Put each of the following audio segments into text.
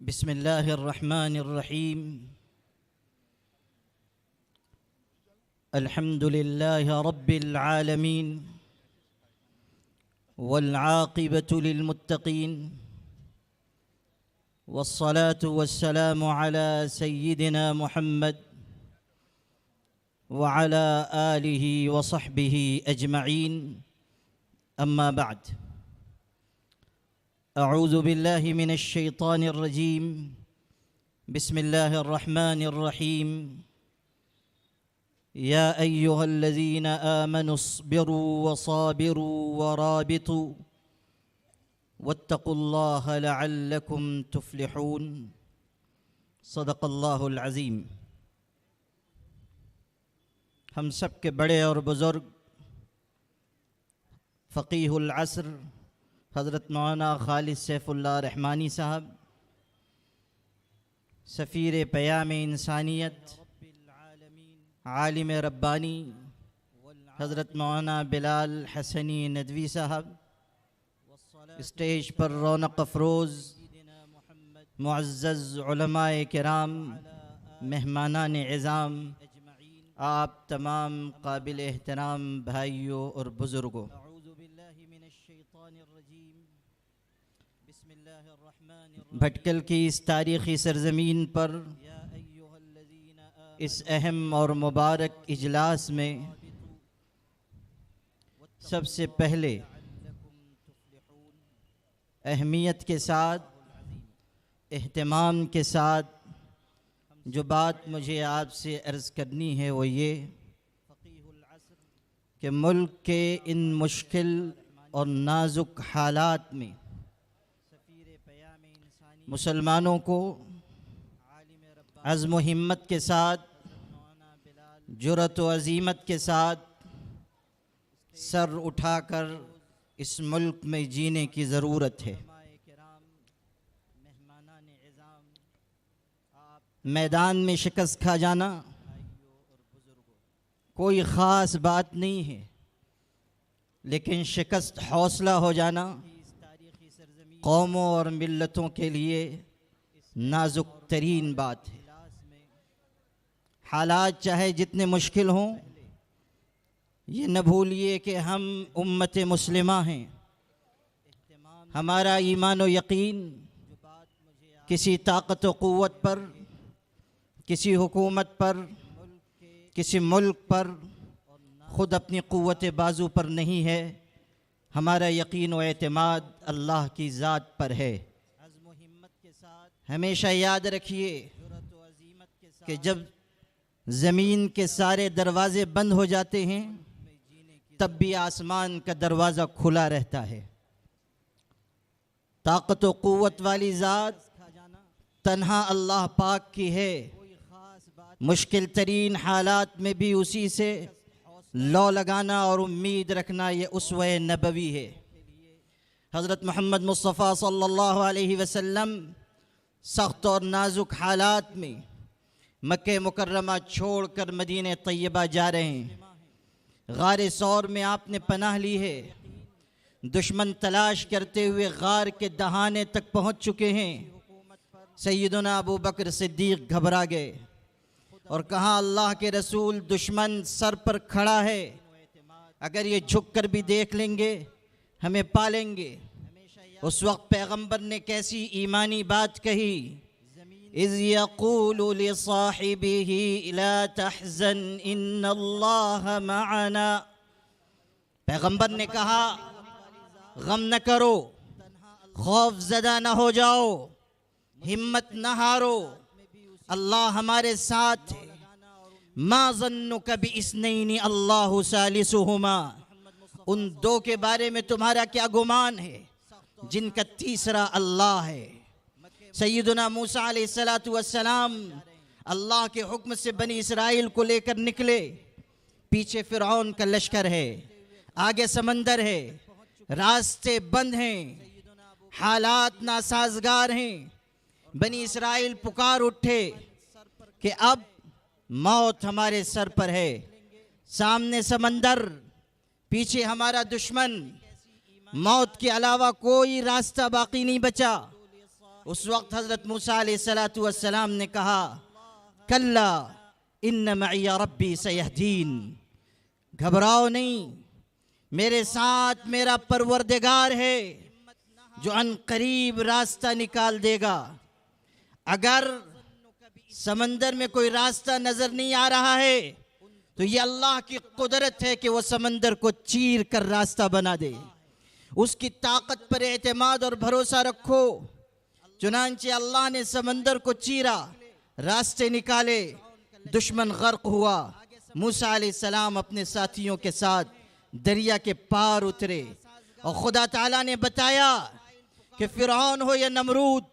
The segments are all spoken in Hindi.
बिस्मिल्लाहिर्रहमानिर्रहीम। अल्हम्दुलिल्लाहि रब्बिल आलमीन वल आक़िबतु लिल मुत्तक़ीन वस्सलातु वस्सलामु अला सय्यिदिना मुहम्मद व अला आलिहि व सहबिहि अजमईन। अम्मा बाद। अऊज़ु बिल्लाहि मिनश शैतानिर रजीम। बिस्मिल्लाहिर रहमानिर रहीम। या अय्युहल्लज़ीना आमनुस्बिरु वसाबिरु वराबितु वत्तक़ुल्लाहा लअल्लकुम तुफ्लिहून। सदक़ल्लाहुल अज़ीम। हम सब के बड़े और बुज़ुर्ग फ़क़ीहुल अस्र हज़रत मौलाना खालिद सैफ़ुल्लाह रहमानी साहब, सफ़ीर पयाम इंसानियत, आलिम रब्बानी हज़रत मौलाना बिलाल हसनी नदवी साहब, स्टेज पर रौनक अफ़रोज़ मुअज़्ज़ज़ उलमाए किराम, मेहमानान इज़ाम, आप तमाम काबिल एहतराम भाइयों और बुज़ुर्गों, भटकल की इस तारीख़ी सरज़मीन पर इस अहम और मुबारक इजलास में सबसे पहले अहमियत के साथ, एहतमाम के साथ जो बात मुझे आपसे अर्ज़ करनी है वो ये कि मुल्क के इन मुश्किल और नाजुक हालात में मुसलमानों को अज़्म व हिम्मत के साथ, जुरत व अज़ीमत के साथ सर उठाकर इस मुल्क में जीने की ज़रूरत है। मैदान में शिकस्त खा जाना कोई ख़ास बात नहीं है, लेकिन शिकस्त हौसला हो जाना कौमों और मिल्लतों के लिए नाजुक तरीन बात है। हालात चाहे जितने मुश्किल हों, ये न भूलिए कि हम उम्मत मुस्लिमा हैं। हमारा ईमान व यकीन किसी ताकत व क़ुव्वत पर, किसी हुकूमत पर, किसी मुल्क पर, ख़ुद अपनी क़ुव्वत बाजू पर नहीं है। हमारा यकीन व एतमाद अल्लाह की ज़ात पर है। हमेशा याद रखिए कि जब ज़मीन के सारे दरवाज़े बंद हो जाते हैं तब भी आसमान का दरवाज़ा खुला रहता है। ताकत व क़ुव्वत वाली ज़ात तन्हा अल्लाह पाक की है। मुश्किल तरीन हालात में भी उसी से लौ लगाना और उम्मीद रखना ये उसवे नबवी है। हज़रत मोहम्मद मुस्तफ़ा सल्लल्लाहु अलैहि वसल्लम सख्त और नाजुक हालात में मक्के मुकर्रमा छोड़कर मदीने तैयबा जा रहे हैं। गार सौर में आपने पनाह ली है। दुश्मन तलाश करते हुए गार के दहाने तक पहुँच चुके हैं। सैयदना अबू बकर सिद्दीक़ घबरा गए और कहा, अल्लाह के रसूल, दुश्मन सर पर खड़ा है, अगर ये झुक कर भी देख लेंगे हमें पालेंगे। उस वक्त पैगंबर ने कैसी ईमानी बात कही, इज़ यक़ूलु लिसाहिबिही ला तहज़न इन्नल्लाह मअना। पैगंबर ने कहा, गम न करो, खौफ ज़दा न हो जाओ, हिम्मत न हारो, अल्लाह हमारे साथ है। मा ज़न्नुका बिइस्नैनि अल्लाहु सालिसुहुमा। उन दो के बारे में तुम्हारा क्या गुमान है जिनका तीसरा अल्लाह है। सैयदना मूसा अलैहिस्सलातु वस्सलाम अल्लाह के हुक्म से बनी इसराइल को लेकर निकले। पीछे फ़िरऔन का लश्कर है, आगे समंदर है, रास्ते बंद हैं, हालात नासाजगार हैं। बनी इसराइल पुकार उठे कि अब मौत हमारे सर पर है। सामने समंदर, पीछे हमारा दुश्मन, मौत के अलावा कोई रास्ता बाकी नहीं बचा। उस वक्त हजरत मूसा अलैहिस्सलातु वस्सलाम ने कहा, कल्ला इन्न मइया रब्बी सयहदीन, घबराओ नहीं, मेरे साथ मेरा परवरदिगार है जो अन करीब रास्ता निकाल देगा। अगर समंदर में कोई रास्ता नजर नहीं आ रहा है तो ये अल्लाह की कुदरत है कि वो समंदर को चीर कर रास्ता बना दे। उसकी ताकत पर एतमाद और भरोसा रखो। चुनांचे अल्लाह ने समंदर को चीरा, रास्ते निकाले, दुश्मन गर्क हुआ। मूसा अलैहिस्सलाम अपने साथियों के साथ दरिया के पार उतरे और खुदा ताला ने बताया कि फिरौन हो या नमरूद,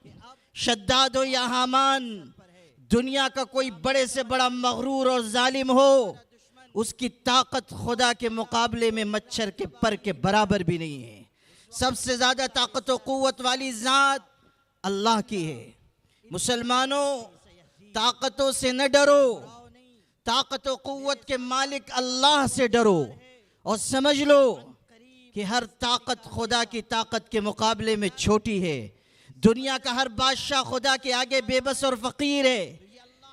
शद्दाद हो या हामान, दुनिया का कोई बड़े से बड़ा मगरूर और जालिम हो, उसकी ताकत खुदा के मुकाबले में मच्छर के पर के बराबर भी नहीं है। सबसे ज्यादा ताकत और कुव्वत वाली जात अल्लाह की है। मुसलमानों, ताकतों से न डरो, ताकत और कुव्वत के मालिक अल्लाह से डरो और समझ लो कि हर ताकत खुदा की ताकत के मुकाबले में छोटी है। दुनिया का हर बादशाह खुदा के आगे बेबस और फकीर है।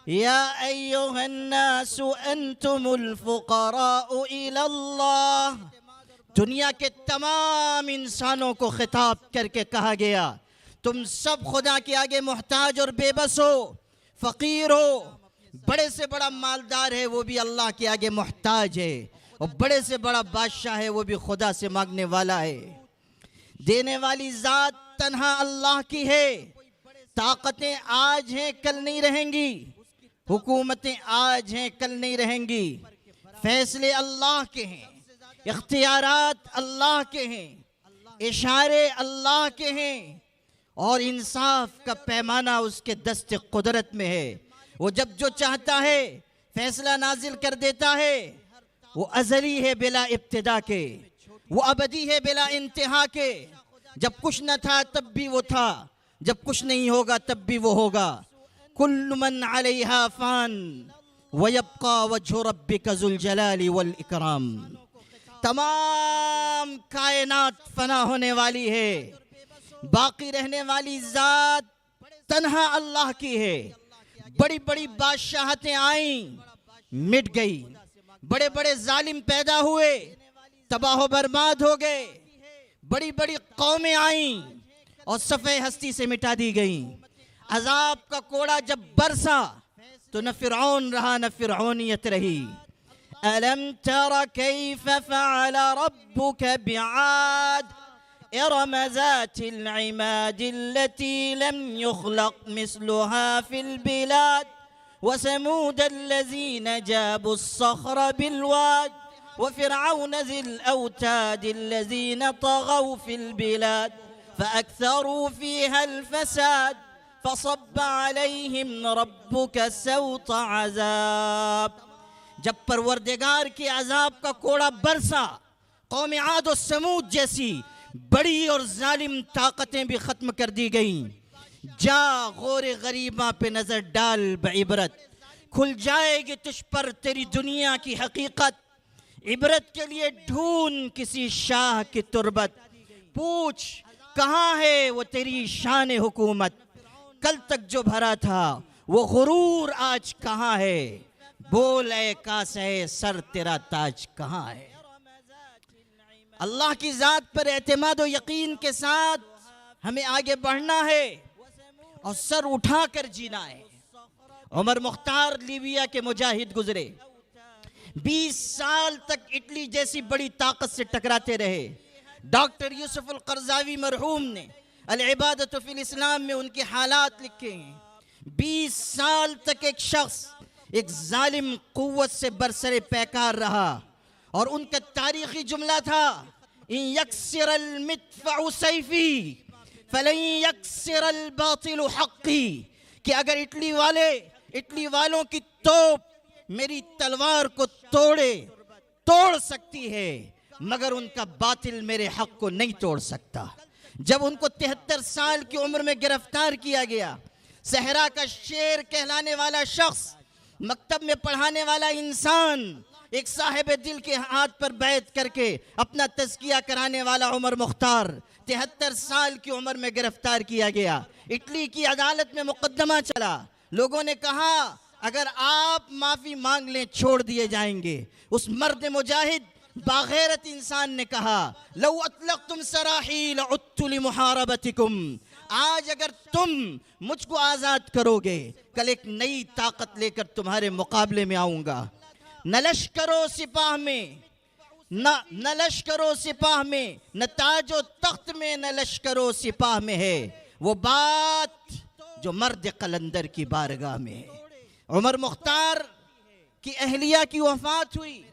या अय्युहन्नासु अंतुमुल फुक़राउ इलल्लाह, दुनिया के तमाम इंसानों को खिताब करके कहा गया, तुम सब खुदा के आगे मोहताज और बेबस हो, फकीर हो। बड़े से बड़ा मालदार है वो भी अल्लाह के आगे मोहताज है, और बड़े से बड़ा बादशाह है वो भी खुदा से मांगने वाला है। देने वाली जात तन्हा अल्लाह की है। ताकतें आज हैं कल नहीं रहेंगी, हुकूमतें आज हैं कल नहीं रहेंगी। फैसले अल्लाह के हैं, इख्तियारात अल्लाह के हैं, इशारे अल्लाह के हैं, और इंसाफ का पैमाना उसके दस्ते कुदरत में है। वो जब जो चाहता है फैसला नाजिल कर देता है। वो अजली है बिला इब्तिदा के, वो अबदी है बिला इंतहा के। जब कुछ न था तब भी वो था, जब कुछ नहीं होगा तब भी वो होगा। कुल्लु मन अलैहा फान व यब्का वजहु रब्बिका ज़ुल जलाली वल इकराम। तमाम कायनात फना होने वाली है, बाकी रहने वाली जात तन्हा अल्लाह की है। बड़ी बड़ी बादशाहतें आईं, मिट गई, बड़े बड़े जालिम पैदा हुए, तबाह बर्बाद हो गए। बड़ी बड़ी कौमें आईं और सफ़े हस्ती से मिटा दी गईं। अजाब का कोड़ा जब बरसा तो न फिरौन रहा न फिरौनियत रही। अलम तरा कैफ फअल रब्बुका बिआद इरम ज़ातिल इमाद अल्लती लम युख़लक़ मिस्लुहा फिल बिलाद व समूद अल्लज़ीना जाबु अस्सख़्र बिलवाद व फ़िरऔन ज़िल औताद अल्लज़ीना तग़ौ फिल बिलाद फ़अक्थरू फ़ीहा अल-फ़साद फ़सब्ब अलैहिम रब्बुका सौत अज़ाब। जब परवरदिगार के अजाब का कोड़ा बरसा, कौम आद और समूद जैसी बड़ी और जालिम ताकतें भी खत्म कर दी गईं। जा गौरे गरीबा पे नजर डाल बइबरत, खुल जाएगी तुझ पर तेरी दुनिया की हकीकत। इबरत के लिए ढूंढ किसी शाह की तुरबत, पूछ कहाँ है वो तेरी शान हुकूमत। कल तक जो भरा था वो गुरूर आज कहाँ है, बोल ए कासे सर तेरा ताज कहाँ है। अल्लाह की जात पर एतमाद और यकीन के साथ हमें आगे बढ़ना है और सर उठाकर जीना है। उमर मुख्तार लीबिया के मुजाहिद गुजरे, 20 साल तक इटली जैसी बड़ी ताकत से टकराते रहे। डॉक्टर यूसुफ अल करज़ावी मरहूम ने अल इबादत फिल इस्लाम में उनके हालात लिखे हैं। 20 साल तक एक शख्स एक जालिम कुव्वत से बरसरे पैकार रहा और उनका तारीखी जुमला था, इन यक्सिरल मिदफ़अु सैफ़ी फलन यक्सिरल बातिलु हक़्क़ी, कि अगर इटली वालों की तोप मेरी तलवार को तोड़ सकती है, मगर उनका बातिल मेरे हक को नहीं तोड़ सकता। जब उनको 73 साल की उम्र में गिरफ्तार किया गया, सहरा का शेर कहलाने वाला शख्स, मकतब में पढ़ाने वाला इंसान, एक साहिब दिल के हाथ पर बैठ करके अपना तज़किया कराने वाला उमर मुख्तार 73 साल की उम्र में गिरफ्तार किया गया। इटली की अदालत में मुकदमा चला। लोगों ने कहा अगर आप माफी मांग लें छोड़ दिए जाएंगे। उस मर्द मुजाहिद बागैरत इंसान ने कहा लौ अतलक़तुम सराही लउद्तु लिमुहारबतिकुम, आज अगर तुम मुझको आजाद करोगे कल एक नई ताकत लेकर तुम्हारे मुकाबले में आऊंगा। न लश्करो सिपाह में, न लश्करो सिपाह में, न ताजो तख्त में, न लश्करो सिपाह में है वो बात जो मर्द कलंदर की बारगाह में है। उमर मुख्तार की अहलिया की वफात हुई।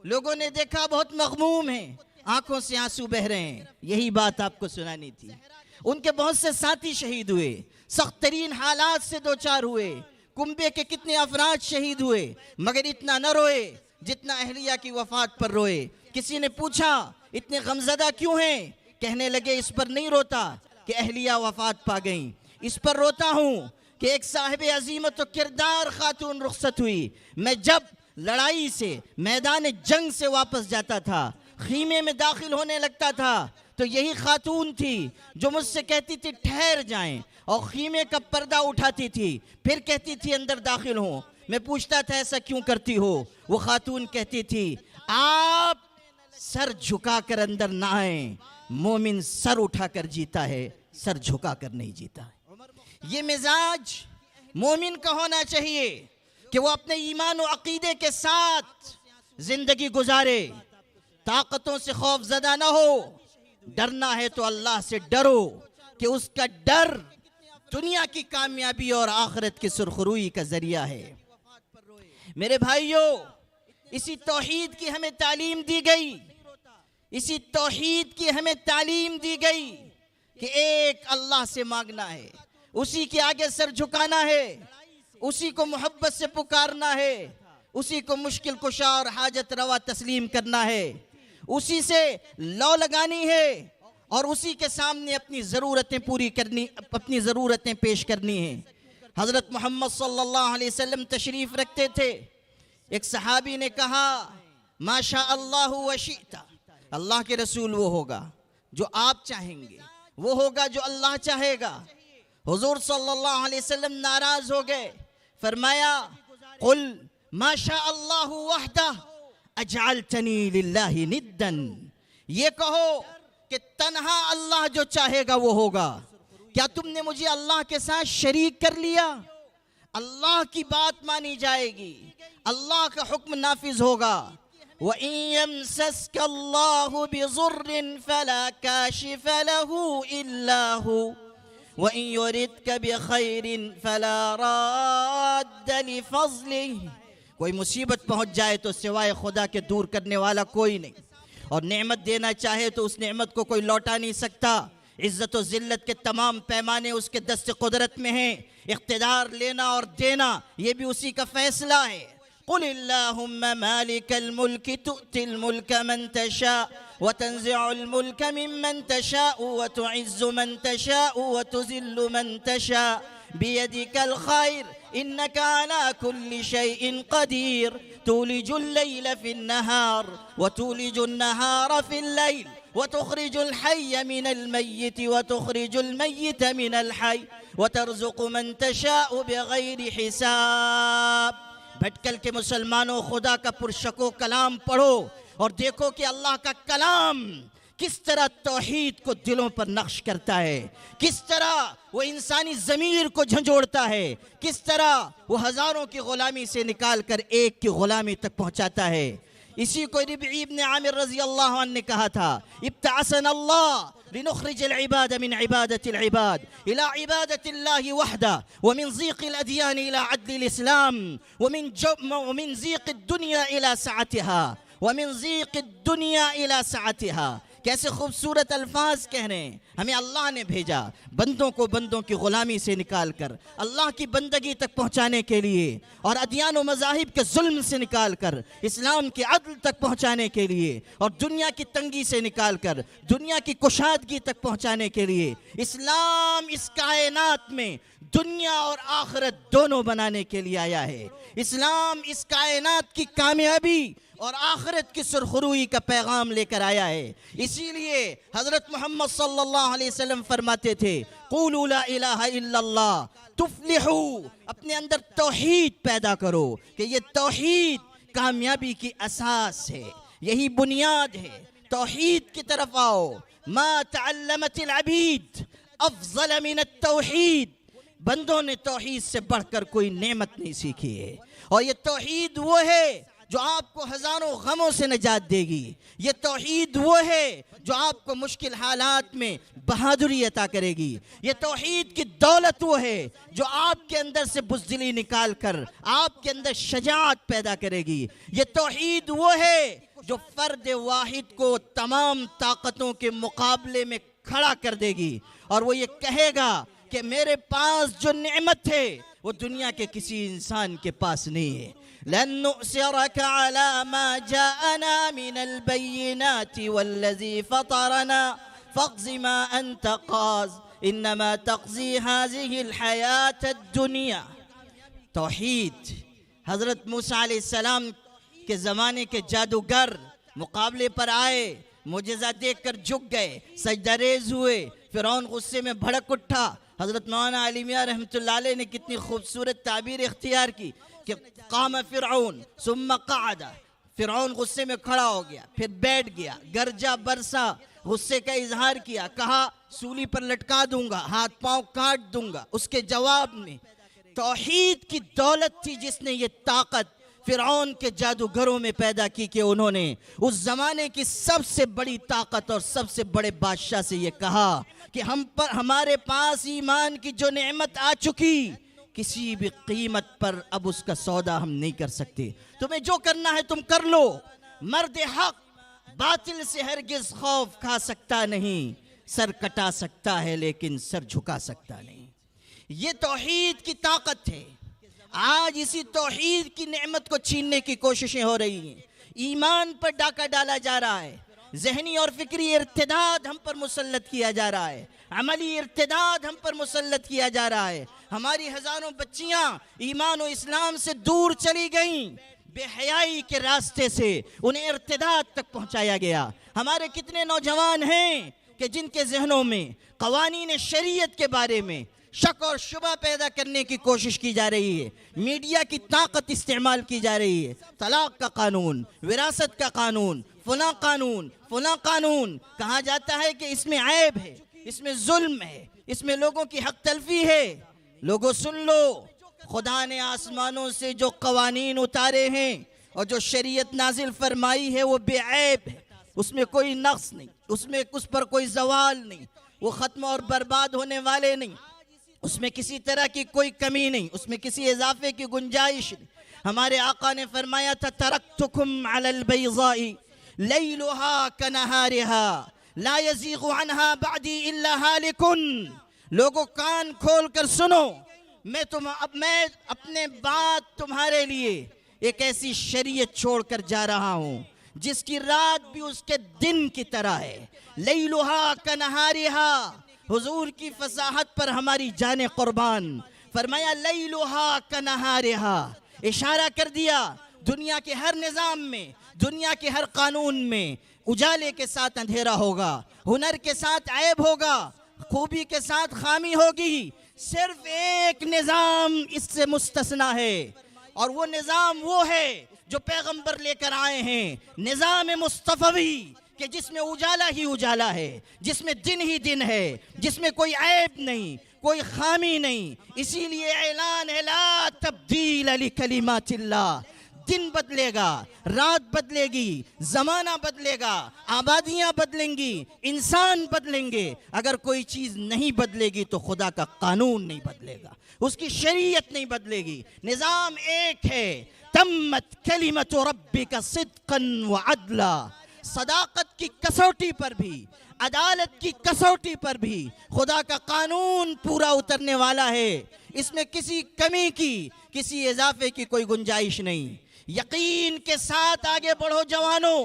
लोगों ने देखा बहुत मगमूम है, आंखों से आंसू बह रहे हैं। यही बात आपको सुनानी थी। उनके बहुत से साथी शहीद हुए, सख्त तरीन हालात से दो चार हुए। कुंबे के कितने अफराद शहीद हुए, मगर इतना न रोए जितना अहलिया की वफात पर रोए। किसी ने पूछा इतने गमजदा क्यों हैं? कहने लगे इस पर नहीं रोता कि अहलिया वफात पा गई, इस पर रोता हूँ कि एक साहिब अजीमत किरदार खातून रुखसत हुई। मैं जब लड़ाई से, मैदान जंग से वापस जाता था, खीमे में दाखिल होने लगता था, तो यही खातून थी जो मुझसे कहती थी ठहर जाएं, और खीमे का पर्दा उठाती थी, फिर कहती थी अंदर दाखिल हो। मैं पूछता था ऐसा क्यों करती हो? वो खातून कहती थी आप सर झुकाकर अंदर ना आए, मोमिन सर उठाकर जीता है, सर झुकाकर नहीं जीता है। ये मिजाज मोमिन का होना चाहिए कि वो अपने ईमान और अकीदे के साथ जिंदगी गुजारे, ताकतों से खौफजदा ना हो। डरना है तो अल्लाह से डरो कि उसका डर दुनिया की कामयाबी और आखिरत की सुरखरुई का जरिया है। मेरे भाइयों, इसी तौहीद की हमें तालीम दी गई, इसी तौहीद की हमें तालीम दी गई कि एक अल्लाह से मांगना है, उसी के आगे सर झुकाना है, उसी को मोहब्बत से पुकारना है, उसी को मुश्किल कुशा और हाजत रवा तस्लीम करना है, उसी से लौ लगानी है और उसी के सामने अपनी ज़रूरतें पूरी करनी, अपनी ज़रूरतें पेश करनी है। हज़रत मोहम्मद सल्लल्लाहु अलैहि वसल्लम तशरीफ़ रखते थे। एक सहाबी ने कहा माशा अल्लाहु व शिअता, अल्लाह के रसूल वो होगा जो आप चाहेंगे, वो होगा जो अल्लाह चाहेगा। हुजूर सल्लल्लाहु अलैहि वसल्लम नाराज हो गए, फरमाया कुल माशा अल्लाहु वहदा अजअलतनी लिल्लाहि निद्दन, ये कहो कि तन्हा अल्लाह जो चाहेगा वो होगा। क्या तुमने मुझे अल्लाह के साथ शरीक कर लिया? अल्लाह की बात मानी जाएगी, अल्लाह का हुक्म नाफिज होगा। व इन यमसस्क अल्लाहु बिज़ुर्रिन फला काशिफ लहू इल्ला हू व इन युरिदक बिखैरिन फला राद्द लिफज़लिही, कोई मुसीबत पहुंच जाए तो सिवाय खुदा के दूर करने वाला कोई नहीं, और नेमत देना चाहे तो उस नेमत को कोई लौटा नहीं सकता। इज्जत और जिल्लत के तमाम पैमाने उसके दस्त कुदरत में हैं। इख्तिदार लेना और देना ये भी उसी का फैसला है। कुलिल्लाहुम्मा मालिकल मुल्क तुअतिल मुल्क मन तशा व तंज़िउल मुल्क मिम्मन तशा व तुइज़्ज़ु मन तशा व तुज़िल्लु मन तशा बियदिकल खैर इन्नका अला कुल्ली शैइन कदीर तुलिजुल लैल फिन नहार व तुलिजुन नहार फिल लैल व तुखरिजुल हय्य मिनल मय्यित व तुखरिजुल मय्यित मिनल हय्य व तर्ज़ुक़ु मन तशाअ बिगैरि हिसाब। भटकल के मुसलमानों, खुदा का पुरशको कलाम पढ़ो और देखो कि अल्लाह का कलाम किस तरह तौहीद को दिलों पर नक्श करता है, किस तरह वो इंसानी ज़मीर को झंझोड़ता है, किस तरह वो हज़ारों की ग़ुलामी से निकाल कर एक की ग़ुलामी तक पहुँचाता है। इसी को रबी इब्न आमिर रज़ी अल्लाह अन्हु ने कहा था, इब्तअसना अल्लाह लिनुख़रिजल इबाद मिन इबादतिल इबाद इला इबादतिल्लाहि वहदा व मिन ज़ीक़िल अदयान इला अदलिल इस्लाम व मिन ज़ीक़िद दुनिया इला सअतिहा व मिन ज़ीक़िद दुनिया इला सअतिहा। कैसे खूबसूरत अल्फाज कह रहे हैं। हमें अल्लाह ने भेजा बंदों को बंदों की ग़ुलामी से निकाल कर अल्लाह की बंदगी तक पहुँचाने के लिए, और अदियान व मज़ाहिब के जुल्म से निकाल कर इस्लाम के अदल तक पहुँचाने के लिए, और दुनिया की तंगी से निकाल कर दुनिया की कुशादगी तक पहुँचाने के लिए। इस्लाम इस कायनात में दुनिया और आखिरत दोनों बनाने के लिए आया है। इस्लाम इस कायनात की कामयाबी और आखिरत की सुरखरुई का पैगाम लेकर आया है। इसीलिए हजरत मोहम्मद सल्लल्लाहु अलैहि वसल्लम फरमाते थे, क़ूलू ला इलाहा इल्लल्लाह तुफ्लिहू, अपने अंदर तौहीद पैदा करो कि ये तौहीद कामयाबी की असास है, यही बुनियाद है। तौहीद की तरफ आओ। मा तअल्लमतिल अबीद अफज़ल मिन तौहीद, बंदों ने तौहीद से बढ़कर कोई नेमत नहीं सीखी है। और ये तौहीद वो है जो आपको हजारों गमों से निजात देगी। ये तौहीद वो है जो आपको मुश्किल हालात में बहादुरी अता करेगी। ये तौहीद की दौलत वो है जो आपके अंदर से बुज़दिली निकाल कर आपके अंदर शजाअत पैदा करेगी। ये तौहीद वो है जो फर्द वाहिद को तमाम ताकतों के मुकाबले में खड़ा कर देगी और वो ये कहेगा कि मेरे पास जो नेमत है वो दुनिया के किसी इंसान के पास नहीं है। लन नुसिरका अला मा जाअना मिनल बय्यिनाति वल्लज़ी फतरना फ़क़ज़ि मा अंत क़ाज़ इन्नमा तक़ज़ी हाज़िहिल हयातद दुनिया। तौहीद। हज़रत मूसा अलैहिस्सलाम के ज़माने के जादूगर मुकाबले पर आए, मुजज़ा देखकर झुक गए, सजदारेज़ हुए। फ़िरौन गुस्से में भड़क उठा। हज़रत मौलाना अली मियां रहमतुल्लाह अलैह ने कितनी खूबसूरत ताबीर इख्तियार की कि क़ाम फ़िरऔन सुम्मा क़अदा, फ़िरऔन गुस्से में खड़ा हो गया, फिर बैठ गया, गरजा बरसा, गुस्से का इजहार किया, कहा सूली पर लटका दूंगा, हाथ पांव काट दूंगा। उसके जवाब में तौहीद की दौलत थी जिसने ये ताकत फ़िरऔन के जादूगरों में पैदा की कि उन्होंने उस ज़माने की सबसे बड़ी ताकत और सबसे बड़े बादशाह से ये कहा कि हमारे पास ईमान की जो नेमत आ चुकी, किसी भी कीमत पर अब उसका सौदा हम नहीं कर सकते। तुम्हें जो करना है तुम कर लो। मर्द हक बातिल से हरगिज खौफ खा सकता नहीं, सर कटा सकता है लेकिन सर झुका सकता नहीं। ये तौहीद की ताकत है। आज इसी तौहीद की नेमत को छीनने की कोशिशें हो रही हैं। ईमान पर डाका डाला जा रहा है, ज़हनी और फिक्री इर्तिदाद हम पर मुसल्लत किया जा रहा है, अमली इर्तिदाद हम पर मुसल्लत किया जा रहा है। हमारी हजारों बच्चियां ईमान और इस्लाम से दूर चली गईं, बेहयाई के रास्ते से उन्हें इर्तिदाद तक पहुंचाया गया। हमारे कितने नौजवान हैं कि जिनके जहनों में कवानीन शरीयत के बारे में शक और शुबा पैदा करने की कोशिश की जा रही है। मीडिया की ताकत इस्तेमाल की जा रही है। तलाक का कानून, विरासत का कानून, फला कानून कहा जाता है कि इसमें ऐब है, इसमें जुल्म है, इसमें लोगों की हक तलफी है। लोगों सुन लो, खुदा ने आसमानों से जो कवानीन उतारे हैं और जो शरीयत नाजिल फरमाई है वो बेऐब है, उसमें कोई नक्स नहीं, उसमें उस पर कोई जवाल नहीं, वो ख़त्म और बर्बाद होने वाले नहीं, उसमें किसी तरह की कोई कमी नहीं, उसमें किसी इजाफे की गुंजाइश नहीं। हमारे आका ने फरमाया था, तरक्तुकुम अलल बैज़ाई लैलुहा कनहारिहा ला यज़ीगु अन्हा बअदी इल्ला हालिकुन। लोगों कान खोल कर सुनो, मैं अपने बात तुम्हारे लिए एक ऐसी शरीयत छोड़कर जा रहा हूँ जिसकी रात भी उसके दिन की तरह है। लैलुहा कनहारिहा, हुजूर की फसाहत पर हमारी जाने कुर्बान। फरमाया लैलुहा कनहारिहा, इशारा कर दिया दुनिया के हर निज़ाम में, दुनिया के हर कानून में उजाले के साथ अंधेरा होगा, हुनर के साथ ऐब होगा, खूबी के साथ खामी होगी। सिर्फ एक निज़ाम इससे मुस्तस्ना है और वो निज़ाम वो है जो पैगंबर लेकर आए हैं, निज़ाम मुस्तफ़वी, कि जिसमें उजाला ही उजाला है, जिसमें दिन ही दिन है, जिसमें कोई ऐब नहीं, कोई खामी नहीं। इसीलिए ऐलान है, ला तब्दील लिकलिमातिल्लाह। दिन बदलेगा, रात बदलेगी, जमाना बदलेगा, आबादियां बदलेंगी, इंसान बदलेंगे। अगर कोई चीज नहीं बदलेगी तो खुदा का कानून नहीं बदलेगा, उसकी शरीयत नहीं बदलेगी। निजाम एक है, तम्मत कलिमतु रब्बिका सिद्क़न व अदला। सदाकत की कसौटी पर भी, अदालत की कसौटी पर भी खुदा का कानून पूरा उतरने वाला है। इसमें किसी कमी की, किसी इजाफे की कोई गुंजाइश नहीं। यकीन के साथ आगे बढ़ो जवानों,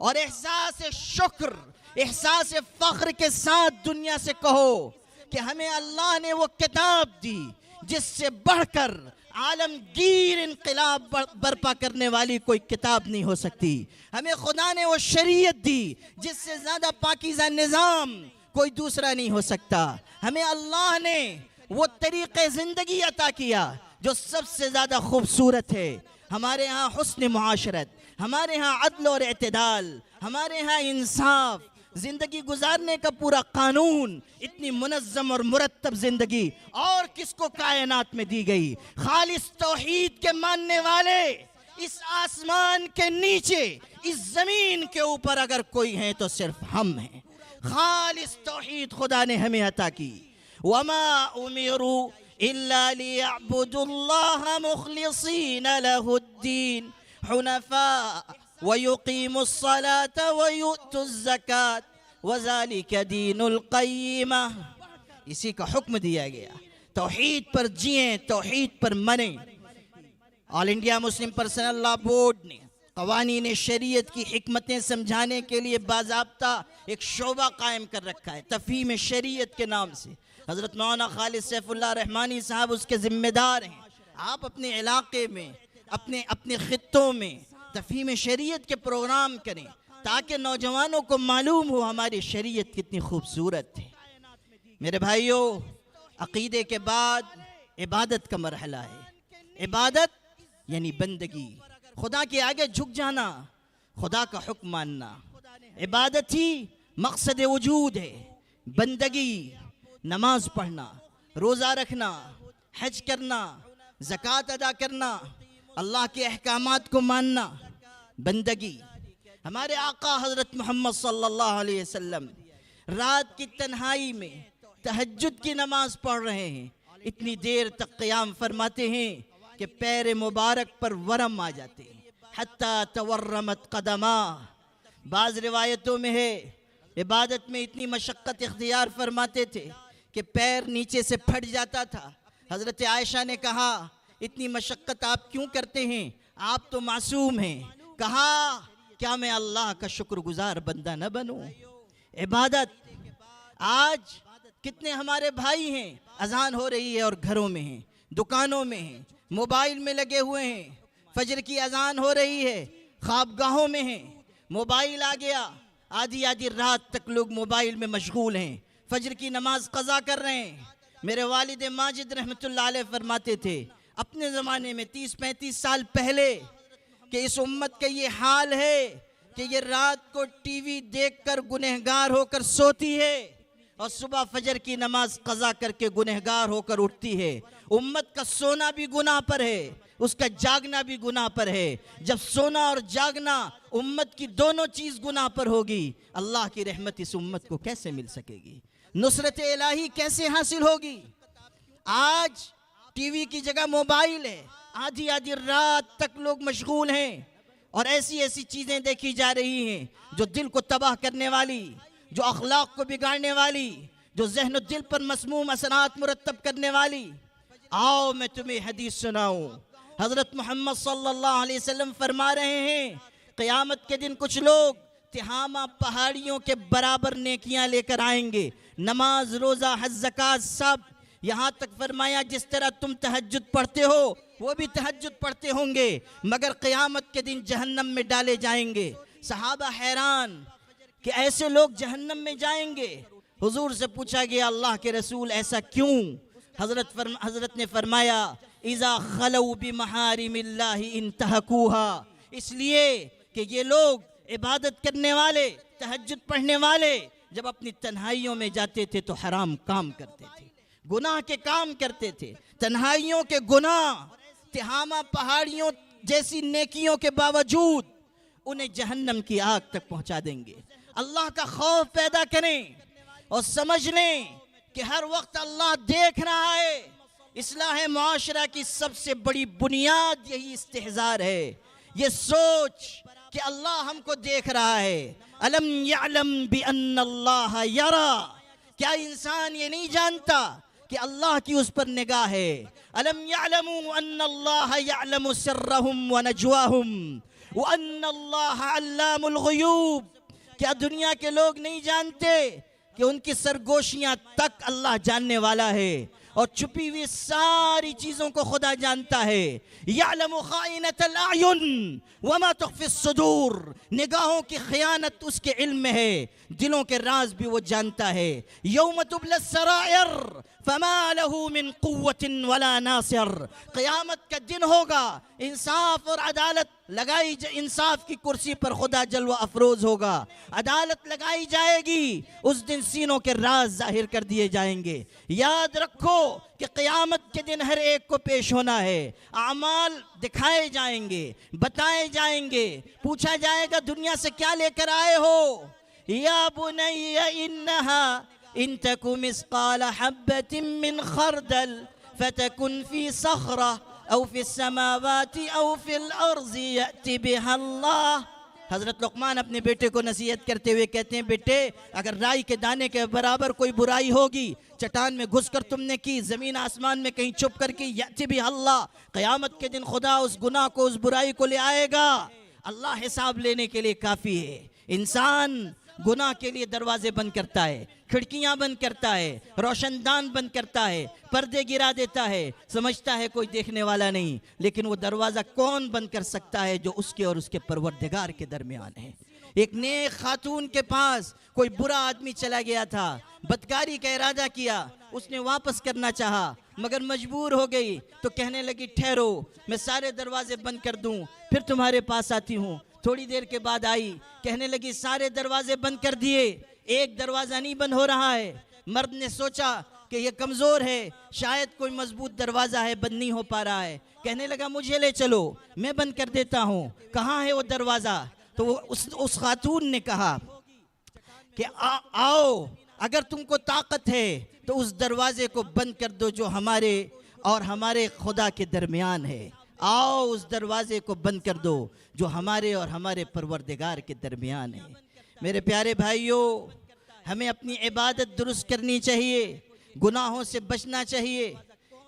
और एहसास शुक्र, एहसास फख्र के साथ दुनिया से कहो कि हमें अल्लाह ने वो किताब दी, जिससे बढ़कर आलमगीर इनकलाब बर्पा करने वाली कोई किताब नहीं हो सकती। हमें खुदा ने वो शरीयत दी जिससे ज्यादा पाकीज़ा निज़ाम कोई दूसरा नहीं हो सकता। हमें अल्लाह ने वो तरीक़े ज़िंदगी अता किया जो सबसे ज़्यादा खूबसूरत है। हमारे यहाँ हुस्न मुआशरत, हमारे यहाँ अदल और एतदाल, हमारे यहाँ इंसाफ, जिंदगी गुजारने का पूरा कानून, इतनी मुनज़्ज़म और मुरत्तब जिंदगी और किसको कायनात में दी गई। खालिस तौहीद के मानने वाले इस आसमान के नीचे, इस जमीन के ऊपर अगर कोई है तो सिर्फ हम हैं। खालिस तौहीद खुदा ने हमें अता की। वमा उमिरू इल्ला लियअबुदुल्लाह मुखलिसीन लहुद्दीन हुनफा वयुकीमुस्सलात वयुतुज़्ज़कात वज़ालिका दीनुल क़य्यिमा। इसी का हुक्म दिया गया, तौहीद पर जिएं, तौहीद पर मने। All India Muslim Personal Law board ने क़वानीन शरीयत की हिकमतें समझाने के लिए बाज़ाब्ता एक शोबा कायम कर रखा है तफ़हीम शरीयत के नाम से। हज़रत मौलाना खालिद सैफुल्लाह रहमानी साहब उसके ज़िम्मेदार हैं। आप अपने इलाके में, अपने ख़ित्तों में तफ़हीम शरीयत के प्रोग्राम करें ताकि नौजवानों को मालूम हो हमारी शरीयत कितनी खूबसूरत है। मेरे भाइयों, अक़ीदे के बाद इबादत का मरहला है। इबादत यानी बंदगी, खुदा के आगे झुक जाना, खुदा का हुक्म मानना। इबादत ही मकसद वजूद है। बंदगी, नमाज पढ़ना, रोज़ा रखना, हज करना, ज़कात अदा करना, अल्लाह के अहकामात को मानना, बंदगी। हमारे आका हज़रत मोहम्मद सल्लल्लाहु अलैहि वसल्लम रात की तन्हाई में तहज्जुद की नमाज पढ़ रहे हैं। इतनी देर तक क़याम फरमाते हैं कि पैर मुबारक पर वरम आ जाते हैं, हत्ता तवर्रमत कदमा। बाज़ रिवायतों में है इबादत में इतनी मशक्क़त इख्तियार फरमाते थे कि पैर नीचे से फट जाता था। हज़रत आयशा ने कहा, इतनी मशक्क़त आप क्यों करते हैं, आप तो मासूम हैं। कहा, क्या मैं अल्लाह का शुक्रगुजार बंदा न बनूं। इबादत, आज कितने हमारे भाई हैं अजान हो रही है और घरों में हैं, दुकानों में हैं, मोबाइल में लगे हुए हैं। फजर की अजान हो रही है, ख्वाबगाहों में हैं, मोबाइल आ गया, आधी आधी रात तक लोग मोबाइल में मशगूल हैं, फजर की नमाज कज़ा कर रहे हैं। मेरे वालिद माजिद रहमतुल्लाह अलैह फरमाते थे अपने ज़माने में 30-35 साल पहले कि इस उम्मत का ये हाल है कि ये रात को टीवी देखकर गुनहगार होकर सोती है और सुबह फजर की नमाज कज़ा करके गुनहगार होकर उठती है। उम्मत का सोना भी गुनाह पर है, उसका जागना भी गुनाह पर है। जब सोना और जागना उम्मत की दोनों चीज़ गुनाह पर होगी, अल्लाह की रहमत इस उम्मत को कैसे मिल सकेगी, नुसरत इलाही कैसे हासिल होगी। आज टीवी की जगह मोबाइल है, आधी आधी रात तक लोग मशगूल हैं और ऐसी ऐसी चीज़ें देखी जा रही हैं जो दिल को तबाह करने वाली, जो अखलाक को बिगाड़ने वाली, जो ज़हन दिल पर मसमूम असरात मुरत्तब करने वाली। आओ मैं तुम्हें हदीस सुनाऊं। हज़रत मोहम्मद सल्लल्लाहु अलैहि वसल्लम फरमा रहे हैं, क़यामत के दिन कुछ लोग तिहामा पहाड़ियों के बराबर नेकियां लेकर आएंगे, नमाज, रोज़ा, हज, ज़कात सब। यहाँ तक फरमाया जिस तरह तुम तहज्जुद पढ़ते हो वो भी तहज्जुद पढ़ते होंगे, मगर क़यामत के दिन जहन्नम में डाले जाएंगे। सहाबा हैरान कि ऐसे लोग जहन्नम में जाएंगे। हुजूर से पूछा गया, अल्लाह के रसूल ऐसा क्यों? हज़रत ने फरमाया, इज़ा खलऊ बिमहारिमिल्लाहि इंतहकूहा, इसलिए कि ये लोग इबादत करने वाले, तहज्जुद पढ़ने वाले जब अपनी तन्हाइयों में जाते थे तो हराम काम करते थे, गुनाह के काम करते थे। तन्हाइयों के गुनाह तिहामा पहाड़ियों जैसी नेकियों के बावजूद उन्हें जहन्नम की आग तक पहुंचा देंगे। अल्लाह का खौफ पैदा करें और समझ लें कि हर वक्त अल्लाह देख रहा है। इस्लाह मुआशरा की सबसे बड़ी बुनियाद यही इस्तिहज़ार है, ये सोच कि अल्लाह हमको देख रहा है। अलम यअलम बि अन्नल्लाह यरा, क्या इंसान ये नहीं जानता कि अल्लाह की उस पर निगाह है। अलम यअलमू अन्नल्लाह यअलमु सिर्रहुम व नजवाहुम व अन्नल्लाह अल्लामुल गुयूब, क्या दुनिया के लोग नहीं जानते कि उनकी सरगोशियां तक अल्लाह जानने वाला है। और छुपी हुई सारी चीजों को खुदा जानता है। यअलमु खाइनतल अयुन वमा तुख्फी सुदूर, निगाहों की खयानत उसके इल्म में है, दिलों के राज भी वो जानता है। यौम तुबलस सरायर फमा लहू मिन कुव्वतिन वला नासिर, क़यामत का दिन होगा, इंसाफ और अदालत लगाई, इंसाफ की कुर्सी पर खुदा जलवा अफरोज होगा, अदालत लगाई जाएगी, उस दिन सीनों के राज जाहिर कर दिए जाएंगे। याद रखो कि क़यामत के दिन हर एक को पेश होना है, आमाल दिखाए जाएंगे, बताए जाएंगे, पूछा जाएगा दुनिया से क्या लेकर आए हो। या बुनैया इन्नहा इन तकु मिस्काल हब्बतिन मिन खरदल फतकुन फी सखरा औ फी समावाति औ फिल अर्ज़ि यअति बिहा अल्लाह। हज़रत लुक़मान अपने बेटे को नसीहत करते हुए कहते हैं, बेटे अगर राई के दाने के बराबर कोई बुराई होगी, चट्टान में घुसकर तुमने की, ज़मीन आसमान में कहीं छुप कर की, यअति बिहा अल्लाह, क़यामत के दिन खुदा उस गुनाह को, उस बुराई को ले आएगा। अल्लाह हिसाब लेने के लिए काफ़ी है। इंसान गुनाह के लिए दरवाजे बंद करता है, खिड़कियां बंद करता है, रोशनदान बंद करता है, पर्दे गिरा देता है, समझता है कोई देखने वाला नहीं, लेकिन वो दरवाज़ा कौन बंद कर सकता है जो उसके और उसके परवरदिगार के दरमियान है। एक नेक खातून के पास कोई बुरा आदमी चला गया था, बदकारी का इरादा किया, उसने वापस करना चाहा मगर मजबूर हो गई, तो कहने लगी ठहरो मैं सारे दरवाजे बंद कर दूं फिर तुम्हारे पास आती हूँ। थोड़ी देर के बाद आई, कहने लगी सारे दरवाजे बंद कर दिए, एक दरवाज़ा नहीं बंद हो रहा है। मर्द ने सोचा कि ये कमज़ोर है, शायद कोई मजबूत दरवाज़ा है, बंद नहीं हो पा रहा है। कहने लगा मुझे ले चलो, मैं बंद कर देता हूँ, कहाँ है वो दरवाज़ा। तो उस खातून ने कहा कि आओ, अगर तुमको ताकत है तो उस दरवाजे को बंद कर दो जो हमारे और हमारे खुदा के दरमियान है। आओ उस दरवाजे को बंद कर दो जो हमारे और हमारे परवरदिगार के दरमियान है। मेरे प्यारे भाइयों, हमें अपनी इबादत दुरुस्त करनी चाहिए, गुनाहों से बचना चाहिए।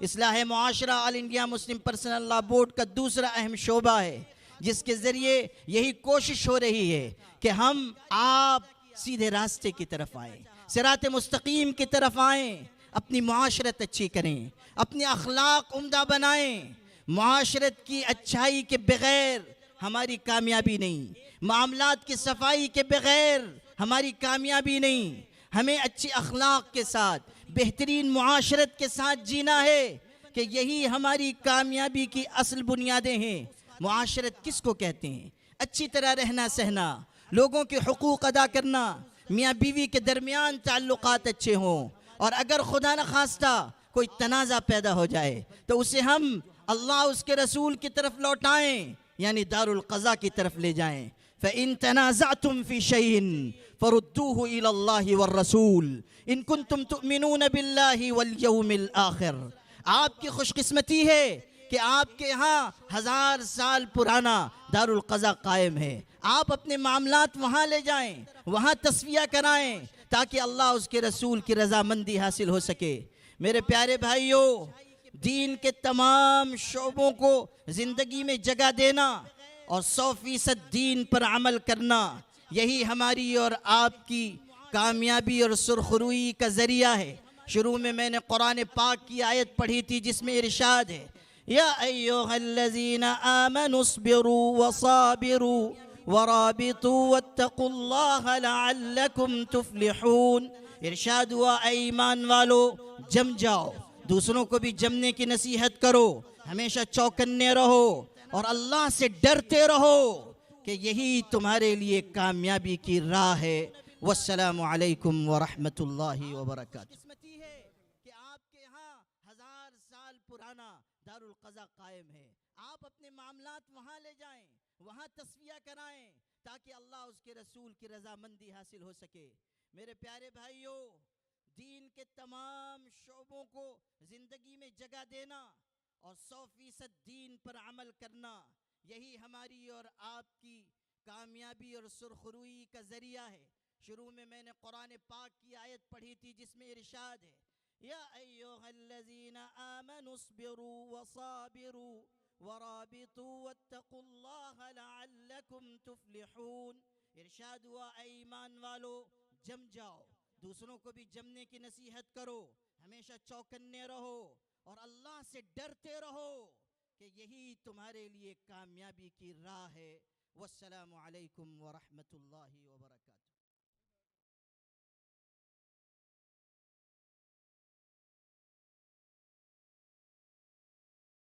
इस्लाह मुआशरा All India Muslim Personal Law Board का दूसरा अहम शोबा है, जिसके ज़रिए यही कोशिश हो रही है कि हम आप सीधे रास्ते की तरफ आएँ, सिरात मुस्तकीम की तरफ आएँ, अपनी मुआशरत अच्छी करें, अपने अखलाक उम्दा बनाएं। मुआशरत की अच्छाई के बग़ैर हमारी कामयाबी नहीं, मामलात की सफाई के बग़ैर हमारी कामयाबी नहीं। हमें अच्छी अखलाक के साथ, बेहतरीन मुआशरत के साथ जीना है कि यही हमारी कामयाबी की असल बुनियादें हैं। मुआशरत किसको कहते हैं? अच्छी तरह रहना सहना, लोगों के हुकूक अदा करना, मियाँ बीवी के दरमियान ताल्लुकात अच्छे हों, और अगर खुदा न खास्ता कोई तनाज़ा पैदा हो जाए तो उसे हम अल्लाह उसके रसूल की तरफ लौटाएं, यानी दारुल क़ज़ा की तरफ ले जाएं। फ़इन तनाज़अतुम फ़ी शैइन फ़रुद्दूहु इलल्लाहि वर्रसूल इन कुंतुम तुअमिनून बिल्लाहि वल यौमिल आखिर। आपकी खुशकिस्मती है कि आपके यहाँ 1000 साल पुराना दारुल क़ज़ा कायम है। आप अपने मामलात वहाँ ले जाएं, वहाँ तस्विया कराएं, ताकि अल्लाह उसके रसूल की रज़ामंदी हासिल हो सके। मेरे प्यारे भाइयों, दीन के तमाम शोबों को ज़िंदगी में जगह देना और 100% दीन पर अमल करना, यही हमारी और आपकी कामयाबी और सुरखरुई का ज़रिया है। शुरू में मैंने कुरान पाक की आयत पढ़ी थी जिसमें इरशाद है, या अय्युहल्लज़ीना आमनुस्बिरू वसाबिरू वराबितू वत्तकुल्लाह लअल्लकुम तुफ्लिहून। इरशाद हुआ, ऐ ईमान वालो जम जाओ, दूसरों को भी जमने की नसीहत करो, हमेशा चौकन्ने रहो और अल्लाह से डरते रहो कि यही तुम्हारे लिए कामयाबी की राह है। वस्सलामु अलैकुम व रहमतुल्लाहि व बरकातुहू। किस्मती है कि आपके यहाँ 1000 साल पुराना दारुल क़ज़ा कायम है। आप अपने मामलात वहाँ ले जाएं, वहाँ तस्विया कराएं, ताकि अल्लाह उसके रसूल की रज़ामंदी हासिल हो सके। मेरे प्यारे भाइयों, दीन के तमाम शोबों को ज़िंदगी में जगह देना और 100% दीन पर अमल करना, यही हमारी और आपकी कामयाबी और सुरखरुई का ज़रिया है। शुरू में मैंने कुरान पाक की आयत पढ़ी थी जिसमें इरशाद है, या अय्युहल्लज़ीना आमनुस्बिरू वसाबिरू वराबितू वत्तकुल्लाह लअल्लकुम तुफ्लिहून। इरशाद हुआ, ऐ ईमान वालो जम जाओ, दूसरों को भी जमने की नसीहत करो, हमेशा चौकन्ने रहो और अल्लाह से डरते रहो कि यही तुम्हारे लिए कामयाबी की राह है। वस्सलामु अलैकुम व रहमतुल्लाहि व बरकातुहू।